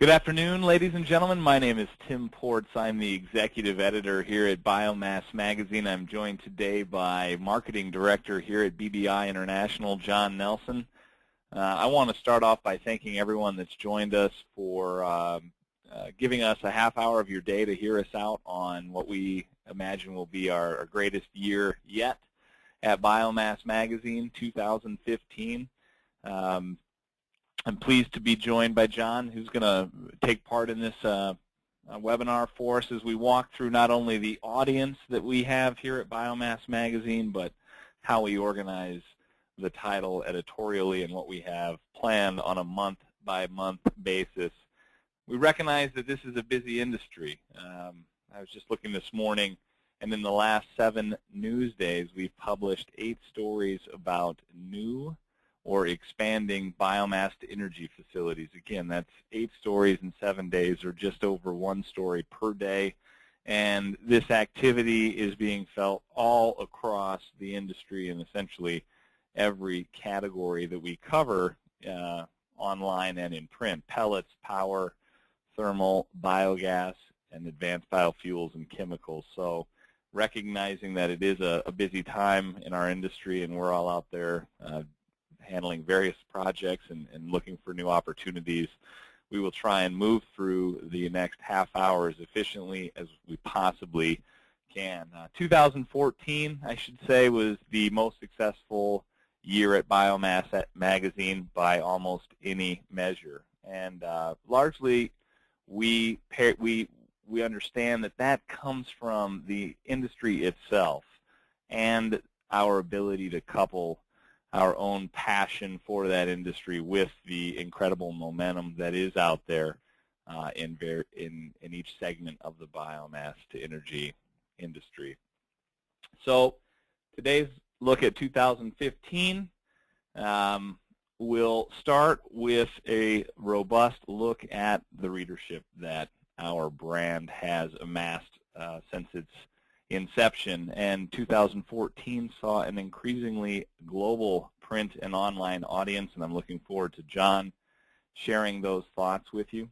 Good afternoon, ladies and gentlemen. My name is Tim Portz. I'm the executive editor here at Biomass Magazine. I'm joined today by marketing director here at BBI International, John Nelson. I want to start off by thanking everyone that's joined us for giving us a half hour of your day to hear us out on what we imagine will be our greatest year yet at Biomass Magazine 2015. I'm pleased to be joined by John, who's going to take part in this webinar for us as we walk through not only the audience that we have here at Biomass Magazine, but how we organize the title editorially and what we have planned on a month-by-month basis. We recognize that this is a busy industry. I was just looking this morning, and in the last 7 news days, we've published 8 stories about new or expanding biomass to energy facilities. Again, that's 8 stories in 7 days, or just over 1 story per day. And this activity is being felt all across the industry in essentially every category that we cover online and in print: pellets, power, thermal, biogas, and advanced biofuels and chemicals. So recognizing that it is a busy time in our industry and we're all out there handling various projects and looking for new opportunities, we will try and move through the next half hour as efficiently as we possibly can. 2014, I should say, was the most successful year at Biomass Magazine by almost any measure. And largely, we understand that comes from the industry itself and our ability to couple our own passion for that industry with the incredible momentum that is out there in each segment of the biomass to energy industry. So today's look at 2015. We'll start with a robust look at the readership that our brand has amassed since its inception, and 2014 saw an increasingly global print and online audience, and I'm looking forward to John sharing those thoughts with you.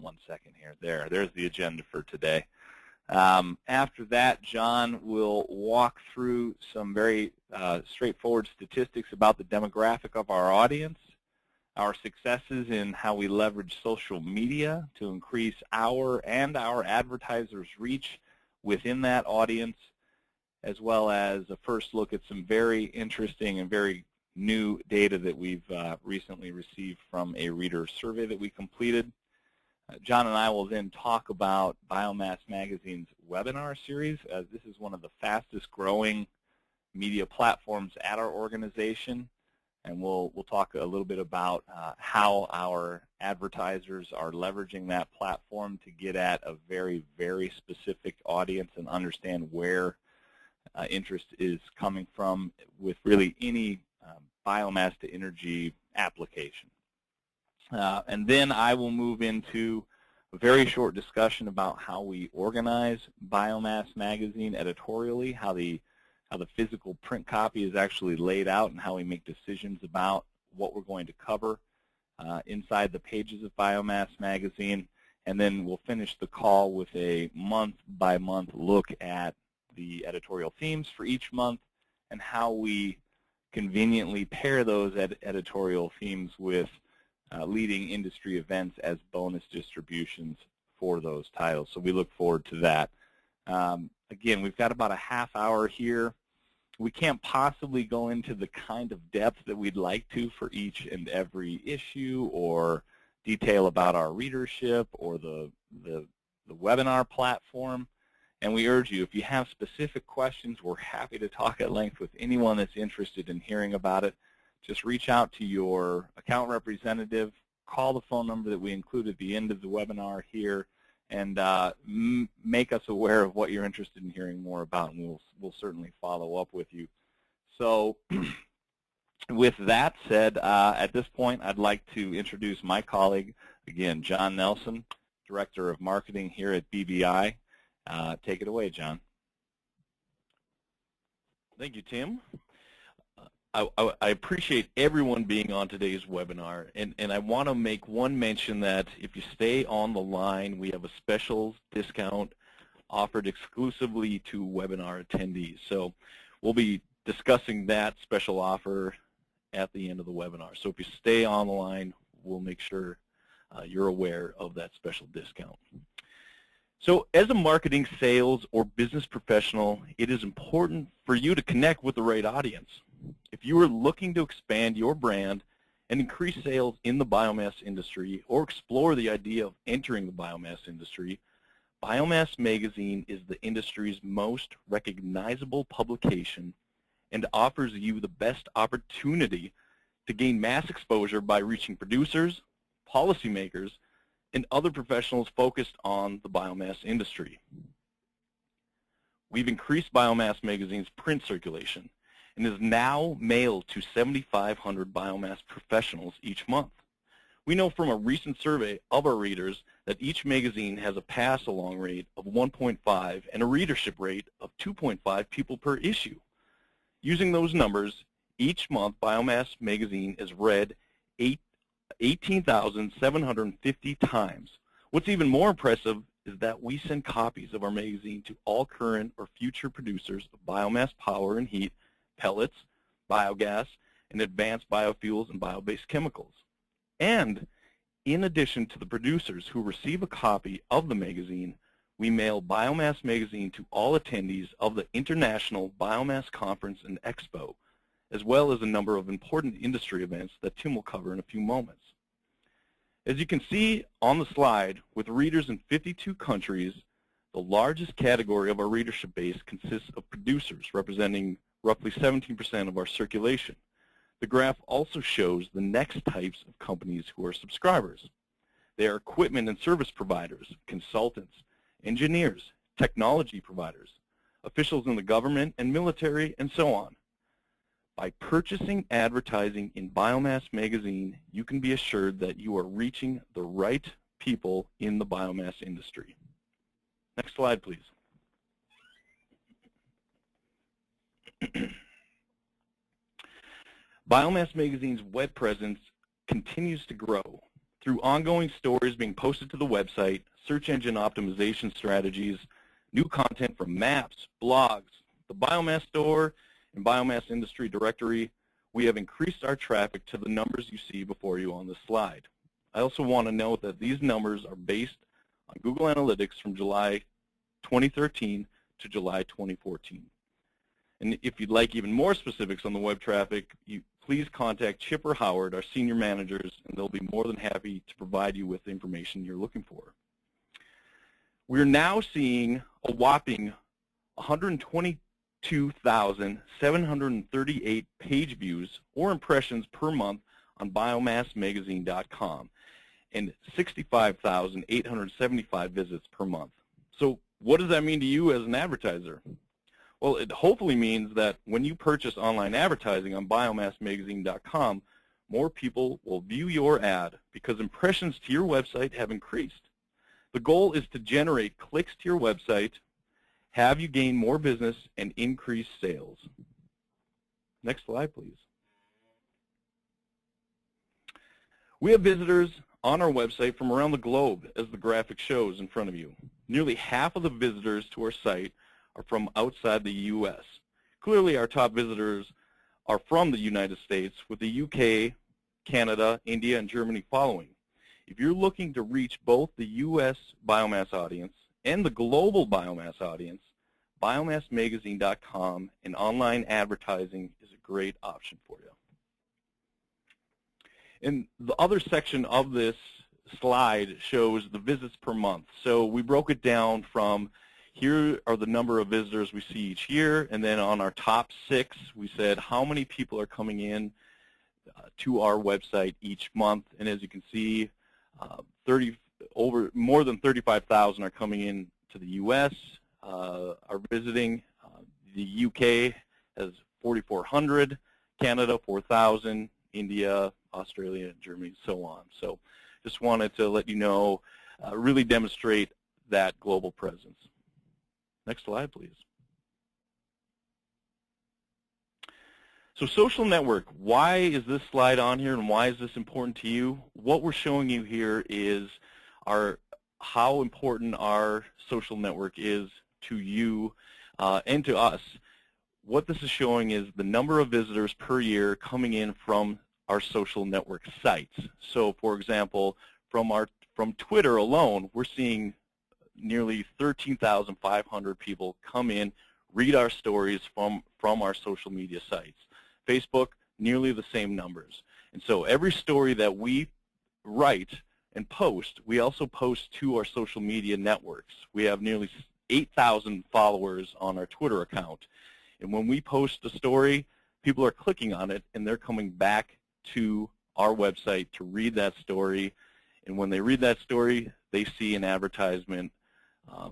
1 second here. There's the agenda for today. After that, John will walk through some very straightforward statistics about the demographic of our audience, our successes in how we leverage social media to increase our and our advertisers' reach within that audience, as well as a first look at some very interesting and very new data that we've recently received from a reader survey that we completed. John and I will then talk about Biomass Magazine's webinar series, as this is one of the fastest growing media platforms at our organization. And we'll talk a little bit about how our advertisers are leveraging that platform to get at a very, very specific audience and understand where interest is coming from with really any biomass to energy application. And then I will move into a very short discussion about how we organize Biomass Magazine editorially, how the physical print copy is actually laid out, and how we make decisions about what we're going to cover inside the pages of Biomass Magazine. And then we'll finish the call with a month-by-month look at the editorial themes for each month and how we conveniently pair those editorial themes with leading industry events as bonus distributions for those titles. So we look forward to that. Again, we've got about a half hour here. We can't possibly go into the kind of depth that we'd like to for each and every issue or detail about our readership or the webinar platform. And we urge you, if you have specific questions, we're happy to talk at length with anyone that's interested in hearing about it. Just reach out to your account representative, call the phone number that we include at the end of the webinar here, and make us aware of what you're interested in hearing more about, and we'll certainly follow up with you. So with that said, at this point, I'd like to introduce my colleague, again, John Nelson, Director of Marketing here at BBI. Take it away, John. Thank you, Tim. I appreciate everyone being on today's webinar, and I want to make one mention that if you stay on the line, we have a special discount offered exclusively to webinar attendees. So we'll be discussing that special offer at the end of the webinar. So if you stay on the line, we'll make sure you're aware of that special discount. So as a marketing, sales, or business professional, it is important for you to connect with the right audience. If you are looking to expand your brand and increase sales in the biomass industry or explore the idea of entering the biomass industry, Biomass Magazine is the industry's most recognizable publication and offers you the best opportunity to gain mass exposure by reaching producers, policymakers, and other professionals focused on the biomass industry. We've increased Biomass Magazine's print circulation and is now mailed to 7,500 biomass professionals each month. We know from a recent survey of our readers that each magazine has a pass-along rate of 1.5 and a readership rate of 2.5 people per issue. Using those numbers, each month Biomass Magazine is read 18,750 times. What's even more impressive is that we send copies of our magazine to all current or future producers of biomass power and heat, pellets, biogas, and advanced biofuels and bio-based chemicals. And in addition to the producers who receive a copy of the magazine, we mail Biomass Magazine to all attendees of the International Biomass Conference and Expo, as well as a number of important industry events that Tim will cover in a few moments. As you can see on the slide, with readers in 52 countries, the largest category of our readership base consists of producers, representing roughly 17% of our circulation. The graph also shows the next types of companies who are subscribers. They are equipment and service providers, consultants, engineers, technology providers, officials in the government and military, and so on. By purchasing advertising in Biomass Magazine, you can be assured that you are reaching the right people in the biomass industry. Next slide, please. Biomass Magazine's web presence continues to grow through ongoing stories being posted to the website, search engine optimization strategies, new content from maps, blogs, the Biomass Store, and Biomass Industry Directory. We have increased our traffic to the numbers you see before you on this slide. I also want to note that these numbers are based on Google Analytics from July 2013 to July 2014. And if you'd like even more specifics on the web traffic, please contact Chip or Howard, our senior managers, and they'll be more than happy to provide you with the information you're looking for. We're now seeing a whopping 122,738 page views or impressions per month on biomassmagazine.com and 65,875 visits per month. So what does that mean to you as an advertiser? Well, it hopefully means that when you purchase online advertising on biomassmagazine.com, more people will view your ad because impressions to your website have increased. The goal is to generate clicks to your website, have you gain more business, and increase sales. Next slide, please. We have visitors on our website from around the globe, as the graphic shows in front of you. Nearly half of the visitors to our site are from outside the U.S. Clearly, our top visitors are from the United States, with the UK, Canada, India, and Germany following. If you're looking to reach both the U.S. biomass audience and the global biomass audience, biomassmagazine.com and online advertising is a great option for you. And the other section of this slide shows the visits per month. So we broke it down from here are the number of visitors we see each year, and then on our top 6, we said how many people are coming in to our website each month. And as you can see, more than 35,000 are coming in to the U.S. Are visiting. The UK has 4,400, Canada 4,000, India, Australia, Germany, so on. So just wanted to let you know, really demonstrate that global presence. Next slide, please. So social network, why is this slide on here and why is this important to you? What we're showing you here is how important our social network is to you and to us. What this is showing is the number of visitors per year coming in from our social network sites. So for example, from Twitter alone, we're seeing nearly 13,500 people come in, read our stories from our social media sites. Facebook, nearly the same numbers. And so every story that we write and post, we also post to our social media networks. We have nearly 8,000 followers on our Twitter account. And when we post a story, people are clicking on it and they're coming back to our website to read that story. And when they read that story, they see an advertisement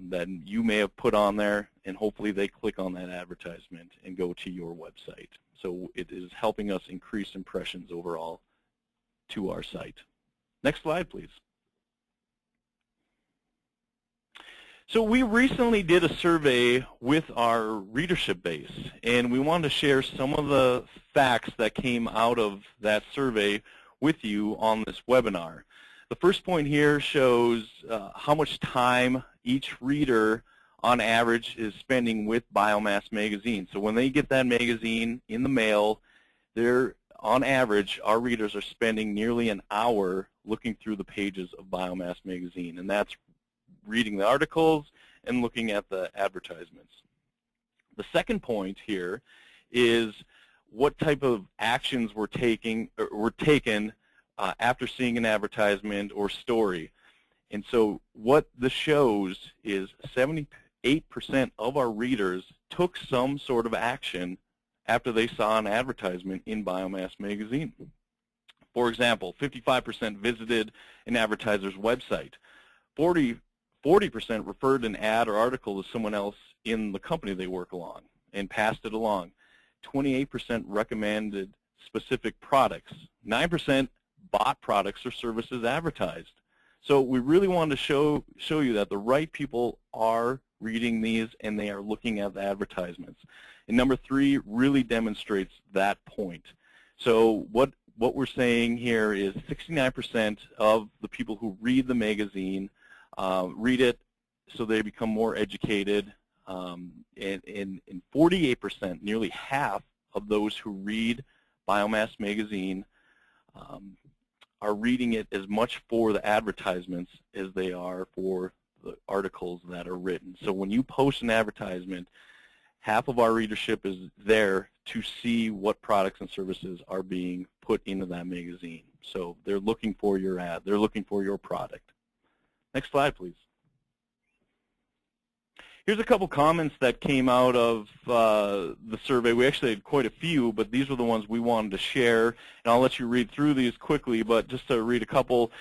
that you may have put on there, and hopefully they click on that advertisement and go to your website. So it is helping us increase impressions overall to our site. Next slide, please. So we recently did a survey with our readership base, and we wanted to share some of the facts that came out of that survey with you on this webinar. The first point here shows how much time each reader on average is spending with Biomass Magazine. So when they get that magazine in the mail, on average, our readers are spending nearly an hour looking through the pages of Biomass Magazine, and that's reading the articles and looking at the advertisements. The second point here is what type of actions were taken after seeing an advertisement or story. And so what this shows is 78% of our readers took some sort of action after they saw an advertisement in Biomass Magazine. For example, 55% visited an advertiser's website. 40% referred an ad or article to someone else in the company they work along and passed it along. 28% recommended specific products. 9% bought products or services advertised. So we really wanted to show you that the right people are reading these and they are looking at the advertisements. And number 3 really demonstrates that point. So what we're saying here is 69% of the people who read the magazine read it so they become more educated, and 48%, nearly half of those who read Biomass Magazine are reading it as much for the advertisements as they are for the articles that are written. So when you post an advertisement, half of our readership is there to see what products and services are being put into that magazine. So they're looking for your ad. They're looking for your product. Next slide, please. Here's a couple comments that came out of the survey. We actually had quite a few, but these were the ones we wanted to share. And I'll let you read through these quickly, but just to read a couple,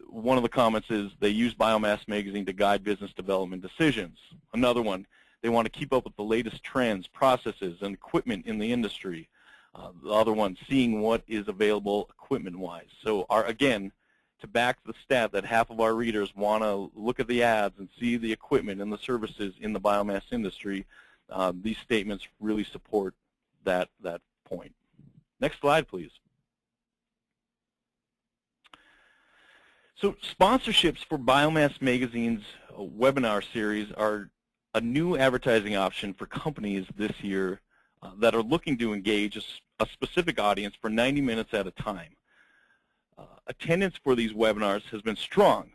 one of the comments is they use Biomass Magazine to guide business development decisions. Another one, they want to keep up with the latest trends, processes, and equipment in the industry. The other one, seeing what is available equipment-wise. So again, to back the stat that half of our readers want to look at the ads and see the equipment and the services in the biomass industry, these statements really support that point. Next slide, please. So sponsorships for Biomass Magazine's webinar series are a new advertising option for companies this year that are looking to engage a specific audience for 90 minutes at a time. Attendance for these webinars has been strong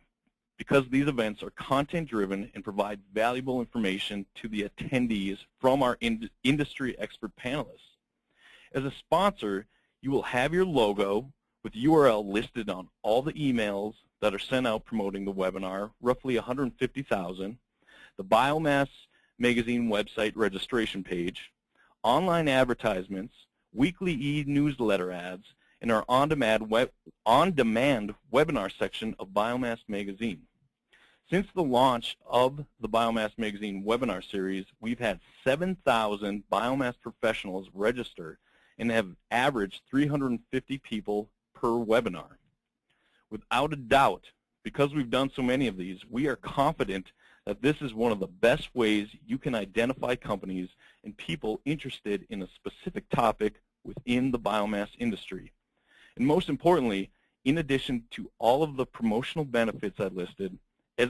because these events are content-driven and provide valuable information to the attendees from our industry expert panelists. As a sponsor, you will have your logo with URL listed on all the emails that are sent out promoting the webinar, roughly 150,000, the Biomass Magazine website registration page, online advertisements, weekly e-newsletter ads, and our on-demand webinar section of Biomass Magazine. Since the launch of the Biomass Magazine webinar series, we've had 7,000 biomass professionals register and have averaged 350 people per webinar. Without a doubt, because we've done so many of these, we are confident that this is one of the best ways you can identify companies and people interested in a specific topic within the biomass industry. And most importantly, in addition to all of the promotional benefits I listed, as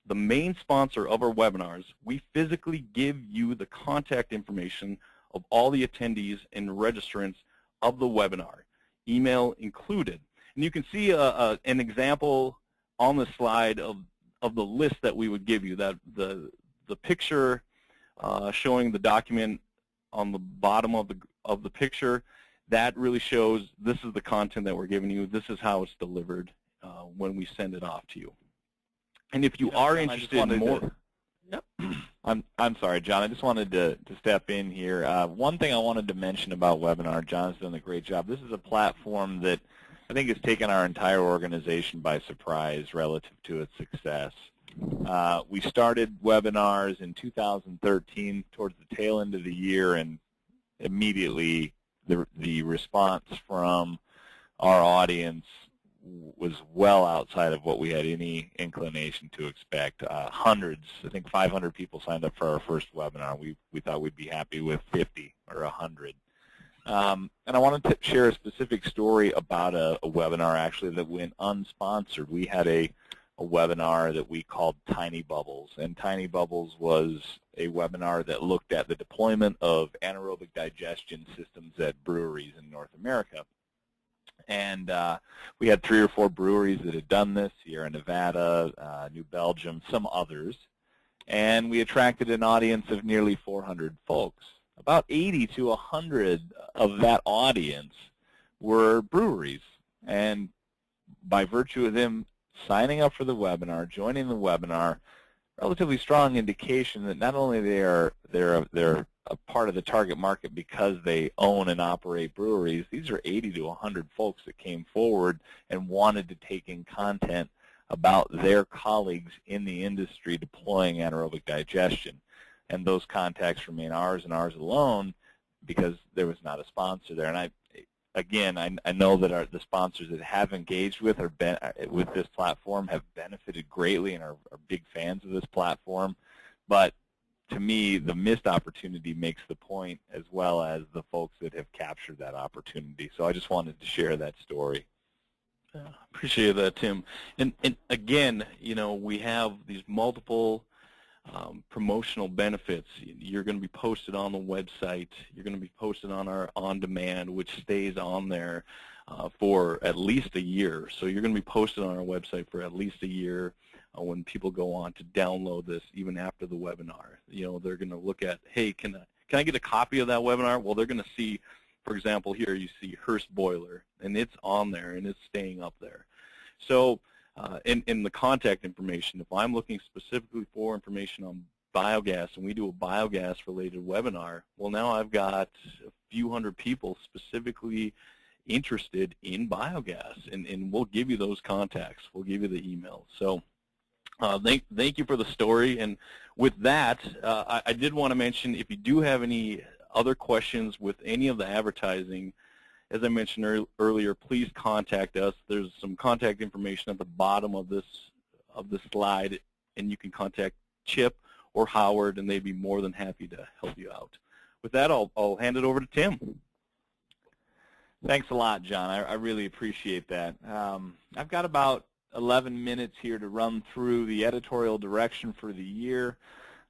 the main sponsor of our webinars, we physically give you the contact information of all the attendees and registrants of the webinar, email included. And you can see an example on the slide of the list that we would give you. That the picture showing the document on the bottom of the picture, that really shows this is the content that we're giving you. This is how it's delivered when we send it off to you. And if you are interested in more, yep. I'm sorry, John. I just wanted to step in here. One thing I wanted to mention about webinar, John's done a great job. This is a platform that I think has taken our entire organization by surprise relative to its success. We started webinars in 2013 towards the tail end of the year, and immediately the response from our audience was well outside of what we had any inclination to expect. Hundreds, I think 500 people signed up for our first webinar. We thought we'd be happy with 50 or 100. And I wanted to share a specific story about a webinar actually that went unsponsored. We had a webinar that we called Tiny Bubbles, and Tiny Bubbles was a webinar that looked at the deployment of anaerobic digestion systems at breweries in North America. And we had 3 or 4 breweries that had done this, Sierra Nevada, New Belgium, some others. And we attracted an audience of nearly 400 folks. About 80 to 100 of that audience were breweries. And by virtue of them signing up for the webinar, joining the webinar, relatively strong indication that not only they're a part of the target market because they own and operate breweries, these are 80 to 100 folks that came forward and wanted to take in content about their colleagues in the industry deploying anaerobic digestion. And those contacts remain ours and ours alone because there was not a sponsor there. And I know that the sponsors that have engaged with with this platform have benefited greatly and are big fans of this platform. But to me, the missed opportunity makes the point, as well as the folks that have captured that opportunity. So I just wanted to share that story. Yeah, appreciate that, Tim. And again, you know, we have these multiple promotional benefits. You're going to be posted on the website. You're going to be posted on our on-demand, which stays on there for at least a year. So you're going to be posted on our website for at least a year. When people go on to download this, even after the webinar, you know, they're going to look at, hey, can I get a copy of that webinar? Well, they're going to see, for example, here you see Hearst Boiler, and it's on there, and it's staying up there. So in the contact information, if I'm looking specifically for information on biogas, and we do a biogas-related webinar, well, now I've got a few hundred people specifically interested in biogas, and we'll give you those contacts. We'll give you the emails. So thank you for the story. And with that, I did want to mention, if you do have any other questions with any of the advertising, as I mentioned earlier, please contact us. There's some contact information at the bottom of this slide, and you can contact Chip or Howard, and they'd be more than happy to help you out. With that, I'll hand it over to Tim. Thanks a lot, John. I really appreciate that. I've got about 11 minutes here to run through the editorial direction for the year.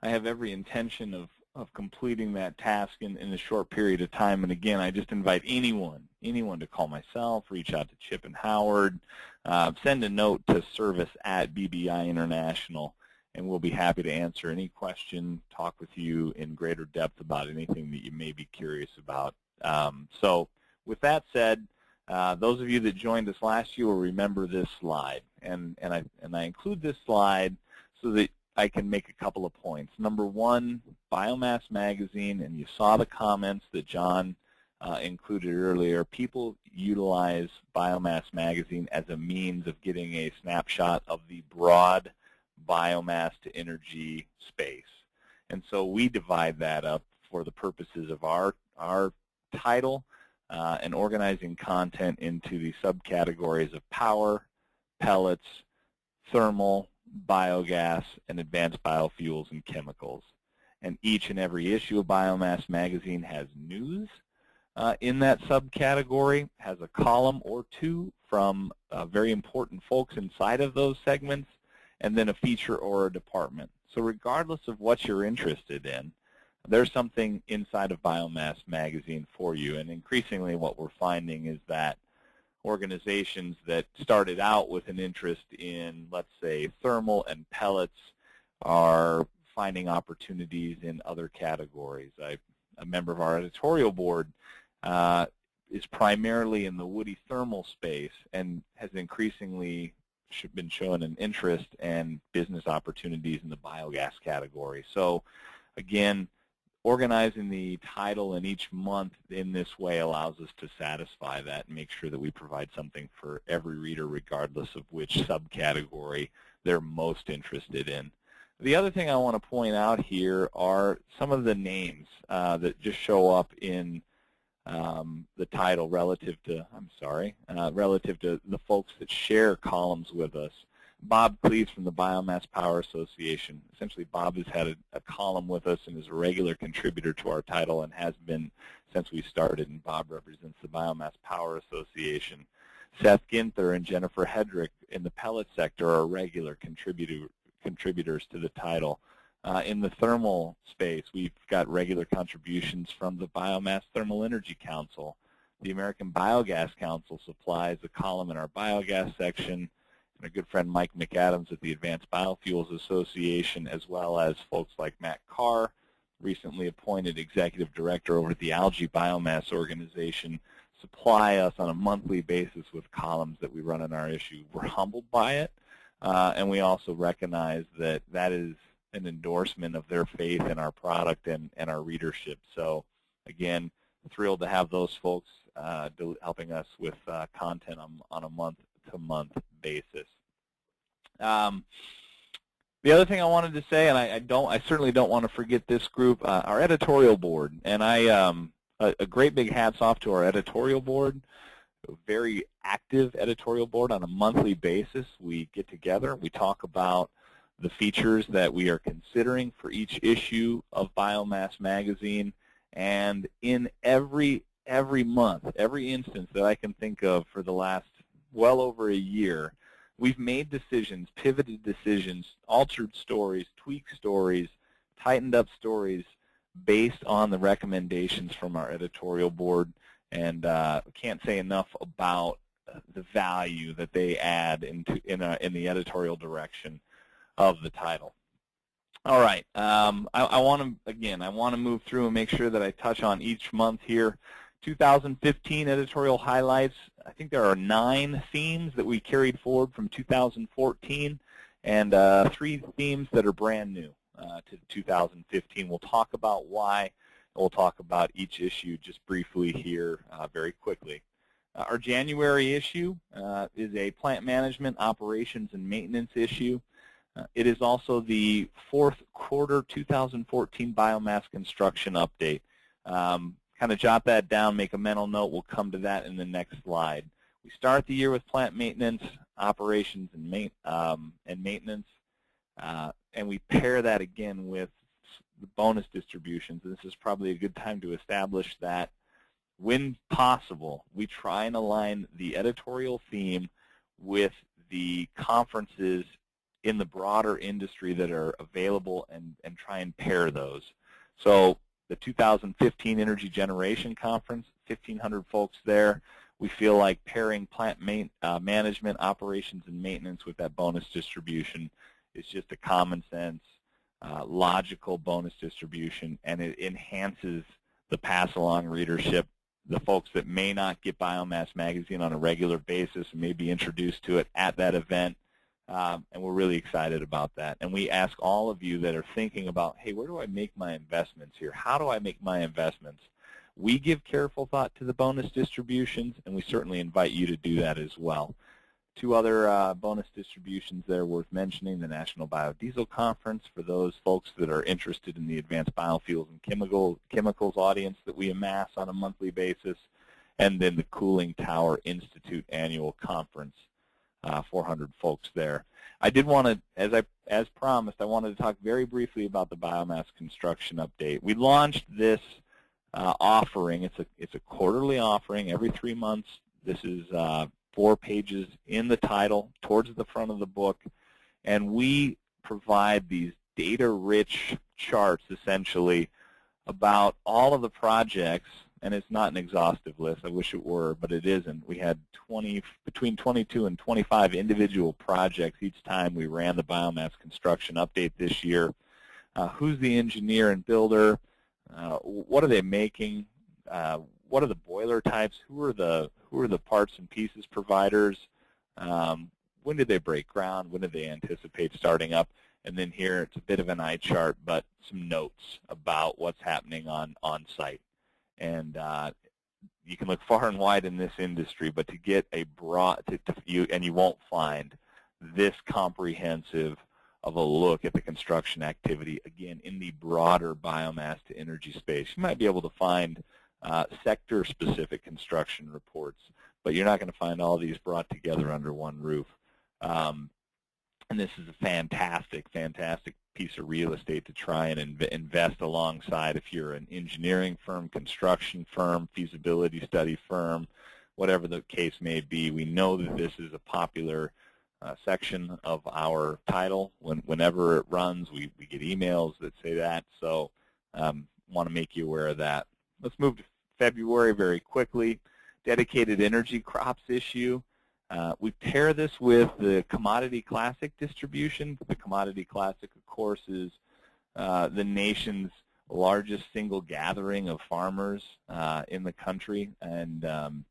I have every intention of completing that task in a short period of time. And again, I just invite anyone to call myself, reach out to Chip and Howard, send a note to service@BBI International, and we'll be happy to answer any question, talk with you in greater depth about anything that you may be curious about. So with that said, those of you that joined us last year will remember this slide, and I include this slide so that I can make a couple of points. Number one, Biomass Magazine, and you saw the comments that John included earlier. People utilize Biomass Magazine as a means of getting a snapshot of the broad biomass to energy space, and so we divide that up for the purposes of our title. And organizing content into the subcategories of power, pellets, thermal, biogas, and advanced biofuels and chemicals. And each and every issue of Biomass Magazine has news in that subcategory, has a column or two from very important folks inside of those segments, and then a feature or a department. So regardless of what you're interested in, there's something inside of Biomass Magazine for you. And increasingly what we're finding is that organizations that started out with an interest in, let's say, thermal and pellets are finding opportunities in other categories. A member of our editorial board is primarily in the woody thermal space and has increasingly been showing an interest and business opportunities in the biogas category. So again, organizing the title in each month in this way allows us to satisfy that and make sure that we provide something for every reader regardless of which subcategory they're most interested in. The other thing I want to point out here are some of the names that just show up in the title relative to, relative to the folks that share columns with us. Bob Cleves from the Biomass Power Association. Essentially, Bob has had a column with us and is a regular contributor to our title and has been since we started, and Bob represents the Biomass Power Association. Seth Ginther and Jennifer Hedrick in the pellet sector are regular contributors to the title. In the thermal space, we've got regular contributions from the Biomass Thermal Energy Council. The American Biogas Council supplies a column in our biogas section, and our good friend Mike McAdams at the Advanced Biofuels Association, as well as folks like Matt Carr, recently appointed Executive Director over at the Algae Biomass Organization, supply us on a monthly basis with columns that we run in our issue. We're humbled by it, and we also recognize that that is an endorsement of their faith in our product and our readership. So again, thrilled to have those folks helping us with content on a month-to-month basis. The other thing I wanted to say, and I certainly don't want to forget this group, our editorial board, and a great big hats off to our editorial board. A very active editorial board on a monthly basis. We get together, we talk about the features that we are considering for each issue of Biomass Magazine, and in every month, every instance that I can think of for the last well over a year, we've made decisions, pivoted decisions, altered stories, tweaked stories, tightened up stories based on the recommendations from our editorial board, and can't say enough about the value that they add in the editorial direction of the title. All right, I want to move through and make sure that I touch on each month here. 2015 editorial highlights. I think there are 9 themes that we carried forward from 2014, and 3 themes that are brand new to 2015. We'll talk about why, and we'll talk about each issue just briefly here very quickly. Our January issue is a plant management, operations, and maintenance issue. It is also the 4th quarter 2014 biomass construction update. Kind of jot that down, make a mental note. We'll come to that in the next slide. We start the year with plant maintenance, operations, and maintenance, and we pair that again with the bonus distributions. This is probably a good time to establish that when possible, we try and align the editorial theme with the conferences in the broader industry that are available and try and pair those. So the 2015 Energy Generation Conference, 1,500 folks there. We feel like pairing plant management, operations, and maintenance with that bonus distribution is just a common sense, logical bonus distribution, and it enhances the pass-along readership. The folks that may not get Biomass Magazine on a regular basis may be introduced to it at that event. And we're really excited about that. And we ask all of you that are thinking about, hey, where do I make my investments here? How do I make my investments? We give careful thought to the bonus distributions, and we certainly invite you to do that as well. 2 other bonus distributions there worth mentioning: the National Biodiesel Conference for those folks that are interested in the advanced biofuels and chemicals audience that we amass on a monthly basis, and then the Cooling Tower Institute Annual Conference. 400 folks there. I did want to, as promised, I wanted to talk very briefly about the biomass construction update. We launched this offering. It's a quarterly offering every 3 months. This is 4 pages in the title towards the front of the book, and we provide these data-rich charts essentially about all of the projects. And it's not an exhaustive list. I wish it were, but it isn't. We had between 22 and 25 individual projects each time we ran the biomass construction update this year. Who's the engineer and builder? What are they making? What are the boiler types? Who are the parts and pieces providers? When did they break ground? When did they anticipate starting up? And then here it's a bit of an eye chart, but some notes about what's happening on site. And you can look far and wide in this industry, but to get a broad, and you won't find this comprehensive of a look at the construction activity, again, in the broader biomass to energy space. You might be able to find sector-specific construction reports, but you're not going to find all these brought together under one roof. And this is a fantastic, fantastic piece of real estate to try and invest alongside if you're an engineering firm, construction firm, feasibility study firm, whatever the case may be. We know that this is a popular section of our title. Whenever it runs, we get emails that say that, so want to make you aware of that. Let's move to February very quickly. Dedicated energy crops issue. We pair this with the Commodity Classic distribution. The Commodity Classic, of course, is the nation's largest single gathering of farmers in the country, and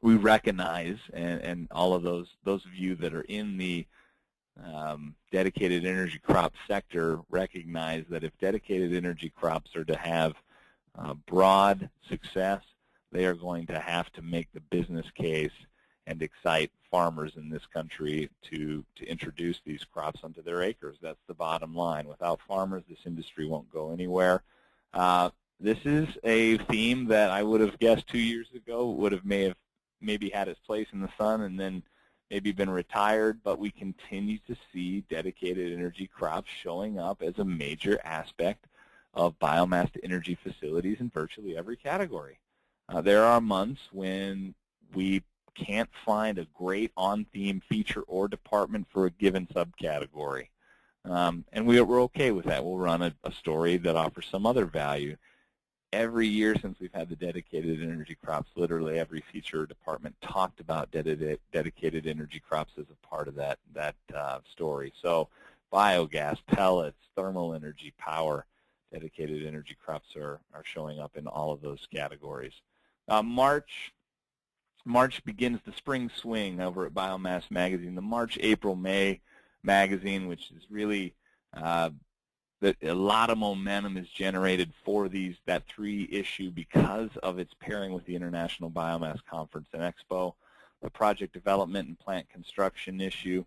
we recognize, and all of those of you that are in the dedicated energy crop sector recognize that if dedicated energy crops are to have broad success, they are going to have to make the business case and excite farmers in this country to introduce these crops onto their acres. That's the bottom line. Without farmers, this industry won't go anywhere. This is a theme that I would have guessed 2 years ago would have maybe had its place in the sun and then maybe been retired, but we continue to see dedicated energy crops showing up as a major aspect of biomass to energy facilities in virtually every category. There are months when we can't find a great on-theme feature or department for a given subcategory. And we're okay with that. We'll run a story that offers some other value. Every year since we've had the dedicated energy crops, literally every feature or department talked about dedicated energy crops as a part of that story. So biogas, pellets, thermal energy, power, dedicated energy crops are showing up in all of those categories. March begins the spring swing over at Biomass Magazine, the March, April, May magazine, which is really a lot of momentum is generated for that 3-issue because of its pairing with the International Biomass Conference and Expo, the project development and plant construction issue.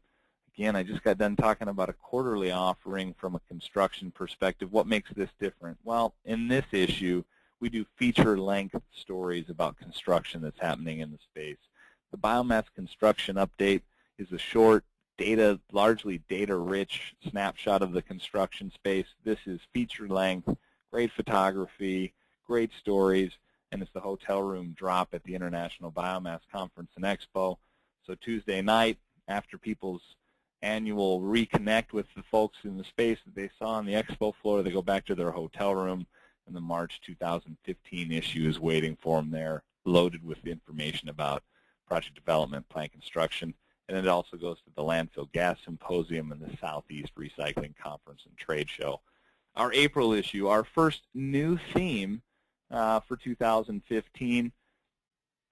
Again, I just got done talking about a quarterly offering from a construction perspective. What makes this different? Well, in this issue, we do feature-length stories about construction that's happening in the space. The biomass construction update is a short, largely data-rich snapshot of the construction space. This is feature-length, great photography, great stories, and it's the hotel room drop at the International Biomass Conference and Expo. So Tuesday night, after people's annual reconnect with the folks in the space that they saw on the expo floor, they go back to their hotel room, and the March 2015 issue is waiting for them there, loaded with information about project development, plant construction, and it also goes to the Landfill Gas Symposium and the Southeast Recycling Conference and Trade Show. Our April issue, our first new theme for 2015,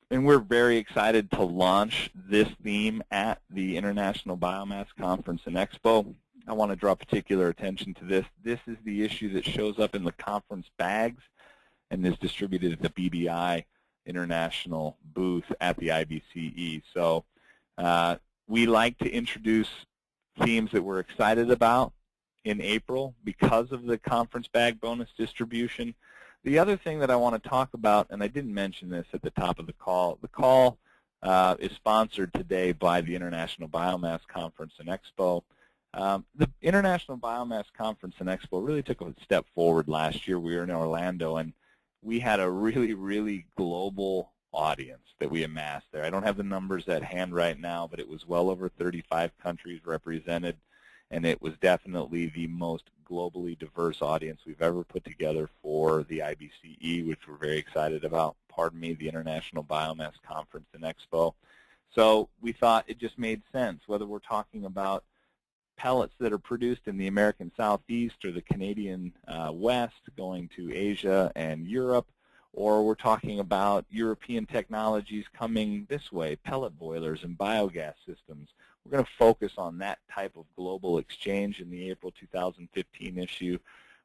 and we're very excited to launch this theme at the International Biomass Conference and Expo. I want to draw particular attention to this. This is the issue that shows up in the conference bags and is distributed at the BBI International booth at the IBCE. So we like to introduce themes that we're excited about in April because of the conference bag bonus distribution. The other thing that I want to talk about, and I didn't mention this at the top of the call is sponsored today by the International Biomass Conference and Expo. The International Biomass Conference and Expo really took a step forward last year. We were in Orlando, and we had a really, really global audience that we amassed there. I don't have the numbers at hand right now, but it was well over 35 countries represented, and it was definitely the most globally diverse audience we've ever put together for the IBCE, which we're very excited about. Pardon me, the International Biomass Conference and Expo. So we thought it just made sense, whether we're talking about pellets that are produced in the American Southeast or the Canadian West going to Asia and Europe, or we're talking about European technologies coming this way, pellet boilers and biogas systems. We're going to focus on that type of global exchange in the April 2015 issue.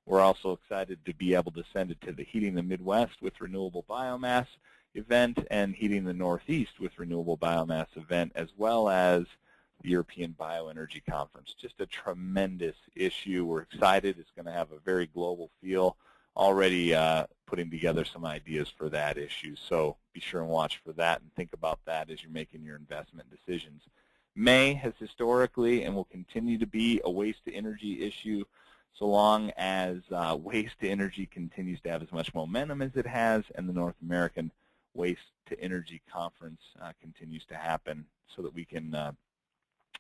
We're also excited to be able to send it to the Heating the Midwest with Renewable Biomass event and Heating the Northeast with Renewable Biomass event, as well as the European Bioenergy Conference. Just a tremendous issue. We're excited. It's going to have a very global feel. Already putting together some ideas for that issue. So be sure and watch for that and think about that as you're making your investment decisions. May has historically and will continue to be a waste-to-energy issue so long as waste-to-energy continues to have as much momentum as it has, and the North American Waste-to-Energy Conference continues to happen so that we can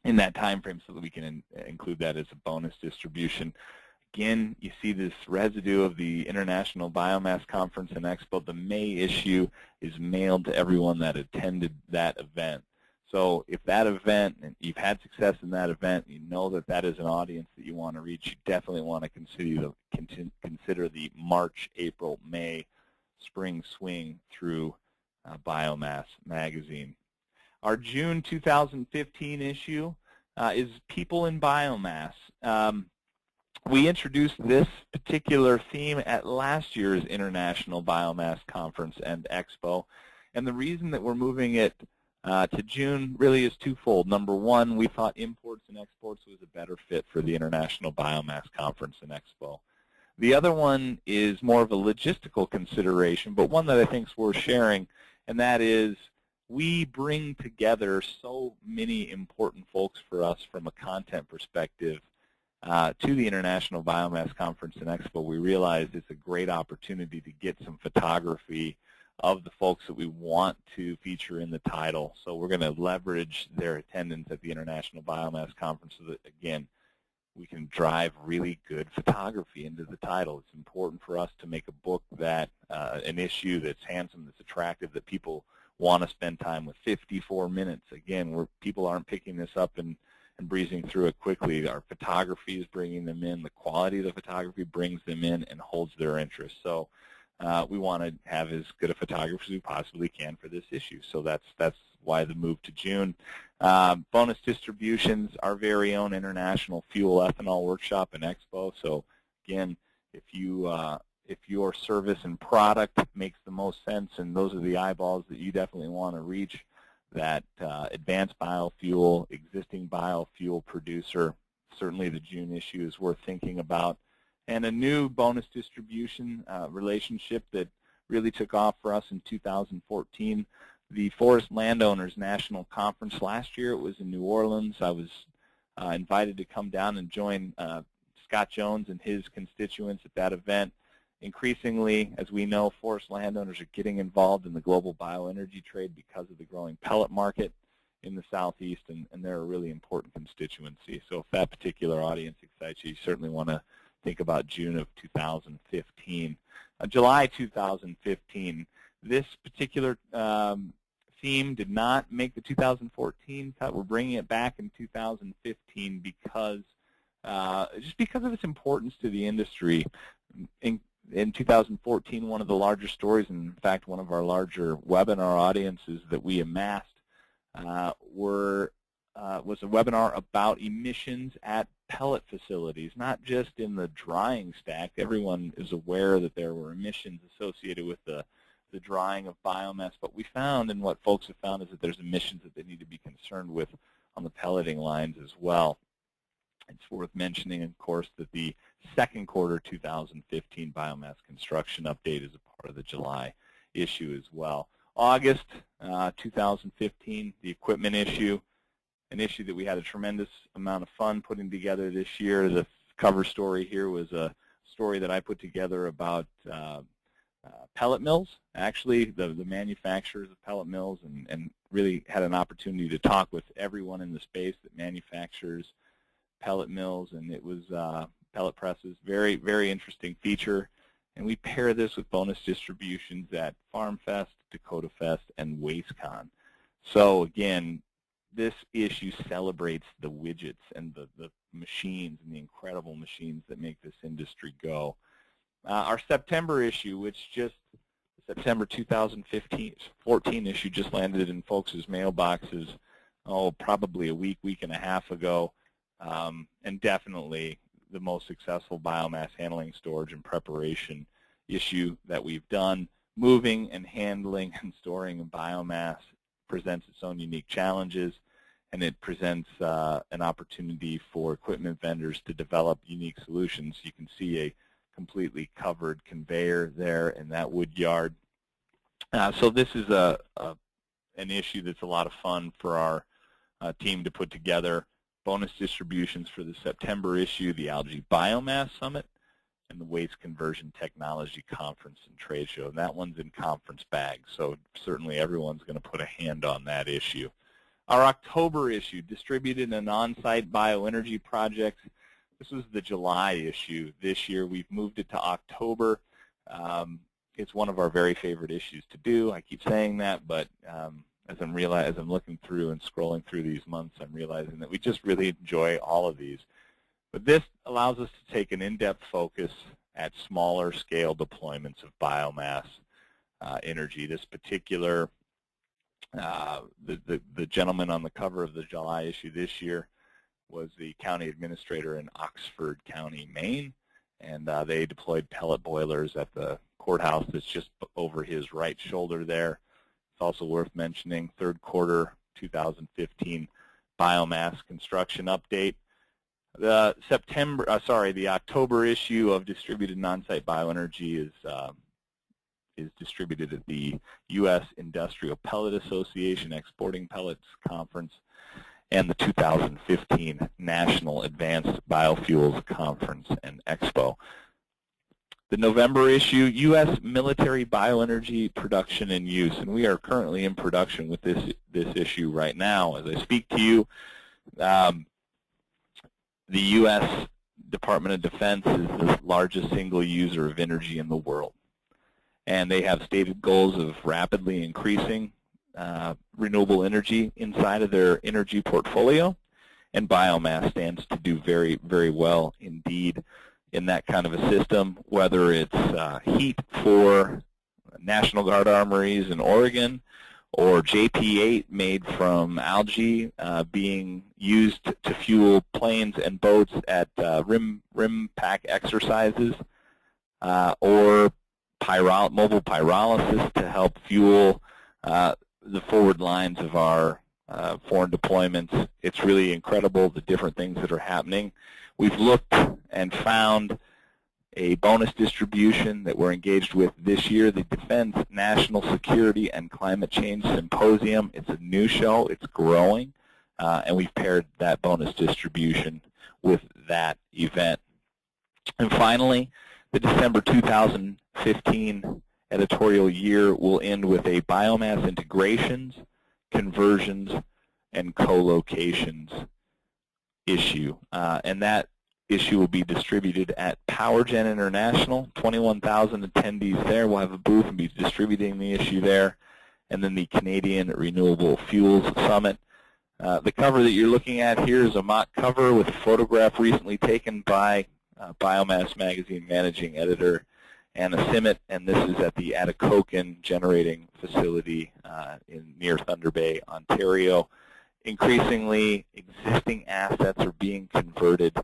in that time frame so that we can include that as a bonus distribution. Again, you see this residue of the International Biomass Conference and Expo. The May issue is mailed to everyone that attended that event. So if that event, and you've had success in that event, you know that that is an audience that you want to reach, you definitely want to consider the March, April, May spring swing through Biomass Magazine. Our June 2015 issue is People in Biomass. We introduced this particular theme at last year's International Biomass Conference and Expo, and the reason that we're moving it to June really is twofold. Number one, we thought imports and exports was a better fit for the International Biomass Conference and Expo. The other one is more of a logistical consideration, but one that I think is worth sharing, and that is we bring together so many important folks for us from a content perspective to the International Biomass Conference and Expo. We realized it's a great opportunity to get some photography of the folks that we want to feature in the title. So we're going to leverage their attendance at the International Biomass Conference so that, again, we can drive really good photography into the title. It's important for us to make a book that, an issue that's handsome, that's attractive, that people want to spend time with. 54 minutes. Again, people aren't picking this up and breezing through it quickly. Our photography is bringing them in. The quality of the photography brings them in and holds their interest. So we want to have as good a photography as we possibly can for this issue. So that's why the move to June. Bonus distributions, our very own International Fuel Ethanol Workshop and Expo. So again, if your service and product makes the most sense, and those are the eyeballs that you definitely want to reach, that advanced biofuel, existing biofuel producer, certainly the June issue is worth thinking about. And a new bonus distribution relationship that really took off for us in 2014, the Forest Landowners National Conference. Last year it was in New Orleans. I was invited to come down and join Scott Jones and his constituents at that event. Increasingly, as we know, forest landowners are getting involved in the global bioenergy trade because of the growing pellet market in the Southeast, and they're a really important constituency. So if that particular audience excites you, you certainly want to think about June of 2015. July 2015, this particular theme did not make the 2014 cut. We're bringing it back in 2015 because just because of its importance to the industry. In 2014, one of the larger stories, and in fact one of our larger webinar audiences that we amassed was a webinar about emissions at pellet facilities, not just in the drying stack. Everyone is aware that there were emissions associated with the drying of biomass, but we found, and what folks have found, is that there's emissions that they need to be concerned with on the pelleting lines as well. It's worth mentioning, of course, that the second quarter 2015 biomass construction update is a part of the July issue as well. August 2015, the equipment issue, an issue that we had a tremendous amount of fun putting together this year. The cover story here was a story that I put together about pellet mills, actually the manufacturers of pellet mills, and really had an opportunity to talk with everyone in the space that manufactures pellet mills, and it was pellet presses. Very, very interesting feature. And we pair this with bonus distributions at Farm Fest, Dakota Fest, and WasteCon. So again, this issue celebrates the widgets and the machines and the incredible machines that make this industry go. Our September issue, which just September 2014 issue just landed in folks' mailboxes, probably a week and a half ago, and definitely the most successful biomass handling, storage, and preparation issue that we've done. Moving and handling and storing biomass presents its own unique challenges, and it presents an opportunity for equipment vendors to develop unique solutions. You can see a completely covered conveyor there in that wood yard. So this is an issue that's a lot of fun for our team to put together. Bonus distributions for the September issue, the Algae Biomass Summit, and the Waste Conversion Technology Conference and Trade Show. And that one's in conference bags, so certainly everyone's going to put a hand on that issue. Our October issue, distributed and on-site bioenergy projects. This was the July issue. This year we've moved it to October. It's one of our very favorite issues to do. I keep saying that, but as I'm looking through and scrolling through these months, I'm realizing that we just really enjoy all of these. But this allows us to take an in-depth focus at smaller scale deployments of biomass energy. This particular, the gentleman on the cover of the July issue this year was the county administrator in Oxford County, Maine, and they deployed pellet boilers at the courthouse that's just over his right shoulder there. It's also worth mentioning third quarter 2015 biomass construction update. The October issue of distributed non-site bioenergy is distributed at the U.S. Industrial Pellet Association Exporting Pellets Conference and the 2015 National Advanced Biofuels Conference and Expo. The November issue, U.S. military bioenergy production and use, and we are currently in production with this issue right now as I speak to you. The U.S. Department of Defense is the largest single user of energy in the world, and they have stated goals of rapidly increasing renewable energy inside of their energy portfolio, and biomass stands to do very, very well indeed in that kind of a system, whether it's heat for National Guard armories in Oregon or JP8 made from algae being used to fuel planes and boats at rim pack exercises, or mobile pyrolysis to help fuel the forward lines of our foreign deployments. It's really incredible the different things that are happening. We've looked and found a bonus distribution that we're engaged with this year, the Defense National Security and Climate Change Symposium. It's a new show. It's growing, and we've paired that bonus distribution with that event. And finally, the December 2015 editorial year will end with a biomass integrations, conversions, and co-locations issue. And that issue will be distributed at PowerGen International, 21,000 attendees there. We'll have a booth and be distributing the issue there. And then the Canadian Renewable Fuels Summit. The cover that you're looking at here is a mock cover with a photograph recently taken by Biomass Magazine managing editor Anna Simmet, and this is at the Atikokan generating facility near Thunder Bay, Ontario. Increasingly, existing assets are being converted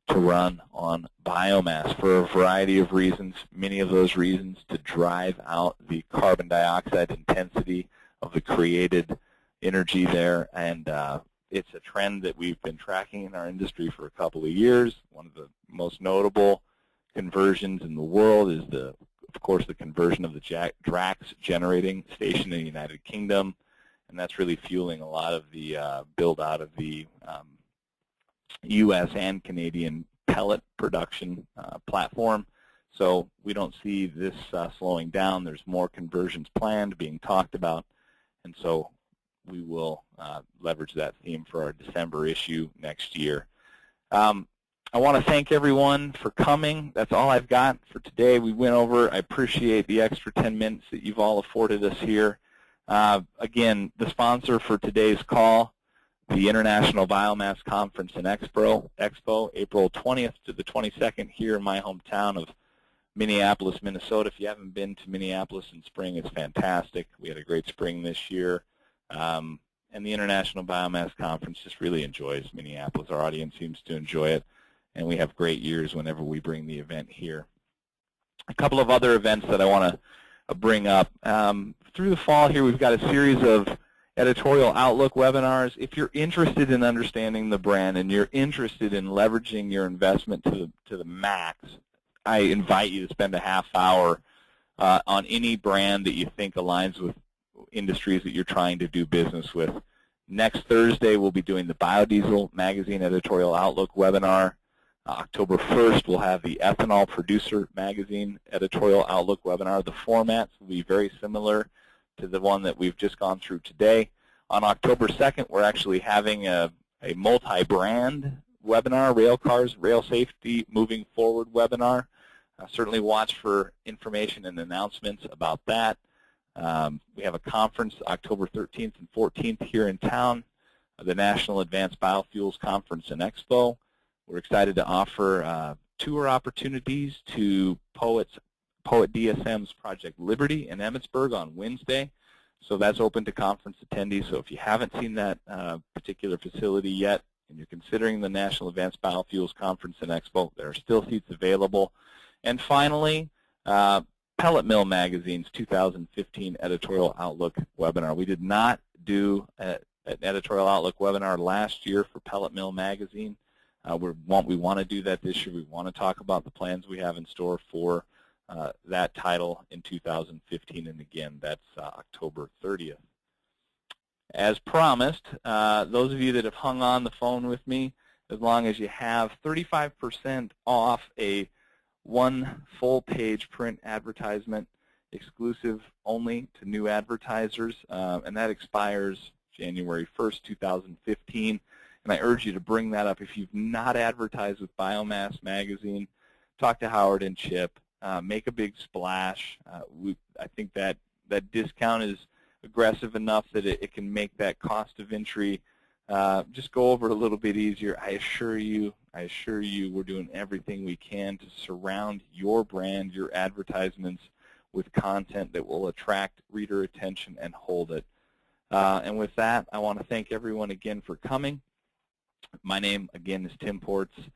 to run on biomass for a variety of reasons, many of those reasons to drive out the carbon dioxide intensity of the created energy there. And it's a trend that we've been tracking in our industry for a couple of years. One of the most notable conversions in the world is the of course, the conversion of the Drax generating station in the United Kingdom, and that's really fueling a lot of the build-out of the U.S. and Canadian pellet production platform. So we don't see this slowing down. There's more conversions planned, being talked about, and so we will leverage that theme for our December issue next year. I want to thank everyone for coming. That's all I've got for today. We went over. I appreciate the extra 10 minutes that you've all afforded us here. Again, the sponsor for today's call, the International Biomass Conference and Expo, April 20th to the 22nd here in my hometown of Minneapolis, Minnesota. If you haven't been to Minneapolis in spring, it's fantastic. We had a great spring this year. And the International Biomass Conference just really enjoys Minneapolis. Our audience seems to enjoy it, and we have great years whenever we bring the event here. A couple of other events that I want to bring up. Through the fall here, we've got a series of editorial outlook webinars. If you're interested in understanding the brand and you're interested in leveraging your investment to the max, I invite you to spend a half hour on any brand that you think aligns with industries that you're trying to do business with. Next Thursday, we'll be doing the Biodiesel Magazine Editorial Outlook webinar. October 1st, we'll have the Ethanol Producer Magazine Editorial Outlook webinar. The formats will be very similar to the one that we've just gone through today. On October 2nd, we're actually having a multi-brand webinar, Railcars, Rail Safety Moving Forward webinar. Certainly watch for information and announcements about that. We have a conference October 13th and 14th here in town, the National Advanced Biofuels Conference and Expo. We're excited to offer tour opportunities to Poet DSM's Project Liberty in Emmitsburg on Wednesday. So that's open to conference attendees. So if you haven't seen that particular facility yet and you're considering the National Advanced Biofuels Conference and Expo, there are still seats available. And finally, Pellet Mill Magazine's 2015 Editorial Outlook webinar. We did not do an Editorial Outlook webinar last year for Pellet Mill Magazine. We want to do that this year. We want to talk about the plans we have in store for that title in 2015, and again, that's October 30th. As promised, those of you that have hung on the phone with me, as long as you have 35% off a one full-page print advertisement, exclusive only to new advertisers, and that expires January 1st, 2015. And I urge you to bring that up. If you've not advertised with Biomass Magazine, talk to Howard and Chip. Make a big splash. I think that discount is aggressive enough that it can make that cost of entry just go over a little bit easier. I assure you, we're doing everything we can to surround your brand, your advertisements, with content that will attract reader attention and hold it. And with that, I want to thank everyone again for coming. My name, again, is Tim Portz.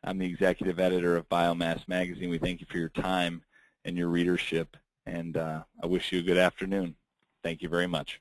I'm the executive editor of Biomass Magazine. We thank you for your time and your readership, and I wish you a good afternoon. Thank you very much.